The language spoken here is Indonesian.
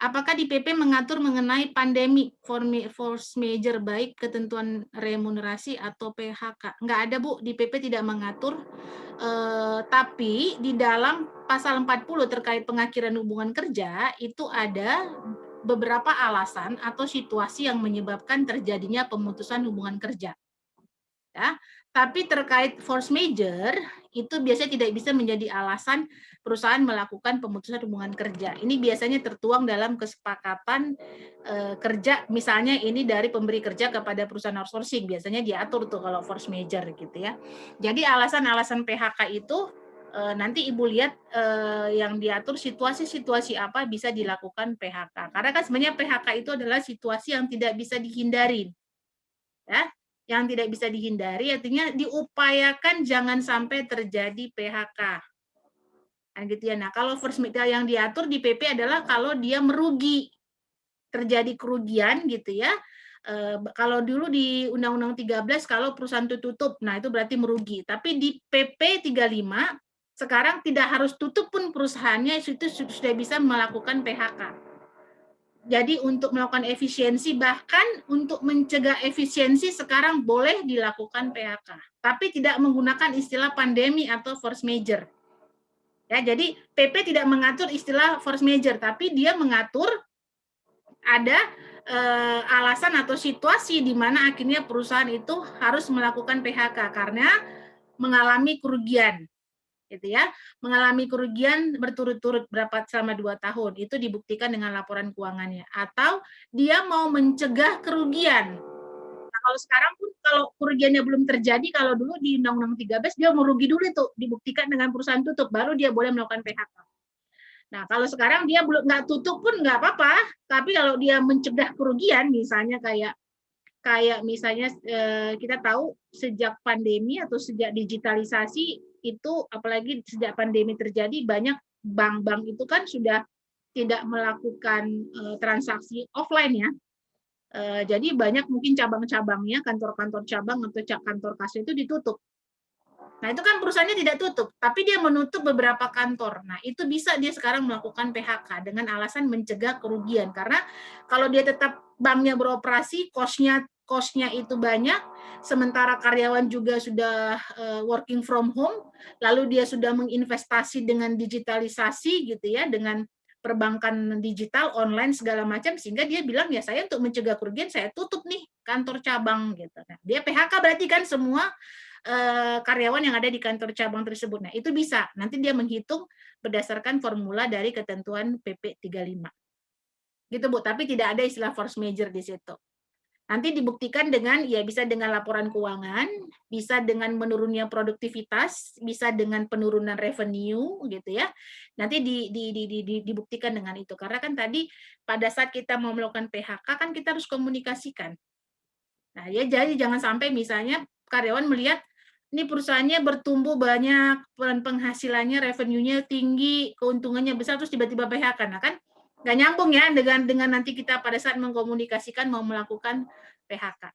Apakah di PP mengatur mengenai pandemi, force major, baik ketentuan remunerasi atau PHK? Nggak ada, Bu, di PP tidak mengatur, tapi di dalam pasal 40 terkait pengakhiran hubungan kerja, itu ada beberapa alasan atau situasi yang menyebabkan terjadinya pemutusan hubungan kerja. Ya, tapi terkait force major itu biasanya tidak bisa menjadi alasan perusahaan melakukan pemutusan hubungan kerja. Ini biasanya tertuang dalam kesepakatan kerja, misalnya ini dari pemberi kerja kepada perusahaan outsourcing, biasanya diatur tuh kalau force major gitu ya. Jadi alasan-alasan PHK itu nanti Ibu lihat yang diatur situasi-situasi apa bisa dilakukan PHK. Karena kan sebenarnya PHK itu adalah situasi yang tidak bisa dihindari. Ya, yang tidak bisa dihindari artinya diupayakan jangan sampai terjadi PHK. Nah, gitu ya. Nah, kalau force major yang diatur di PP adalah kalau dia merugi, terjadi kerugian gitu ya. Kalau dulu di Undang-Undang 13 kalau perusahaan itu tutup, nah itu berarti merugi. Tapi di PP 35 sekarang tidak harus tutup pun perusahaannya, itu sudah bisa melakukan PHK. Jadi untuk melakukan efisiensi, bahkan untuk mencegah efisiensi sekarang boleh dilakukan PHK, tapi tidak menggunakan istilah pandemi atau force major. Ya, jadi PP tidak mengatur istilah force major, tapi dia mengatur ada alasan atau situasi di mana akhirnya perusahaan itu harus melakukan PHK karena mengalami kerugian. Gitu ya, mengalami kerugian berturut-turut selama 2 tahun, itu dibuktikan dengan laporan keuangannya. Atau dia mau mencegah kerugian. Nah, kalau sekarang pun kalau kerugiannya belum terjadi, kalau dulu di Undang-Undang 13 dia merugi dulu itu, dibuktikan dengan perusahaan tutup, baru dia boleh melakukan PHK. Nah, kalau sekarang dia belum nggak tutup pun nggak apa-apa, tapi kalau dia mencegah kerugian, misalnya kayak misalnya kita tahu sejak pandemi atau sejak digitalisasi itu, apalagi sejak pandemi terjadi, banyak bank-bank itu kan sudah tidak melakukan transaksi offline ya. Jadi banyak mungkin cabang-cabangnya, kantor-kantor cabang atau kantor kas itu ditutup. Nah, itu kan perusahaannya tidak tutup, tapi dia menutup beberapa kantor. Nah, itu bisa dia sekarang melakukan PHK dengan alasan mencegah kerugian. Karena kalau dia tetap banknya beroperasi, cost-nya itu banyak, sementara karyawan juga sudah working from home, lalu dia sudah menginvestasi dengan digitalisasi gitu ya, dengan perbankan digital, online segala macam, sehingga dia bilang ya saya untuk mencegah kerugian saya tutup nih kantor cabang gitu. Nah, dia PHK berarti kan semua karyawan yang ada di kantor cabang tersebut. Nah, itu bisa. Nanti dia menghitung berdasarkan formula dari ketentuan PP 35. Gitu, Bu. Tapi tidak ada istilah force major di situ. Nanti dibuktikan dengan, ya bisa dengan laporan keuangan, bisa dengan menurunnya produktivitas, bisa dengan penurunan revenue, gitu ya. Nanti dibuktikan dengan itu. Karena kan tadi pada saat kita mau melakukan PHK, kan kita harus komunikasikan. Nah, ya jadi jangan sampai misalnya karyawan melihat ini perusahaannya bertumbuh banyak, penghasilannya, revenue-nya tinggi, keuntungannya besar, terus tiba-tiba PHK. Nah kan nggak nyambung ya dengan nanti kita pada saat mengkomunikasikan mau melakukan PHK.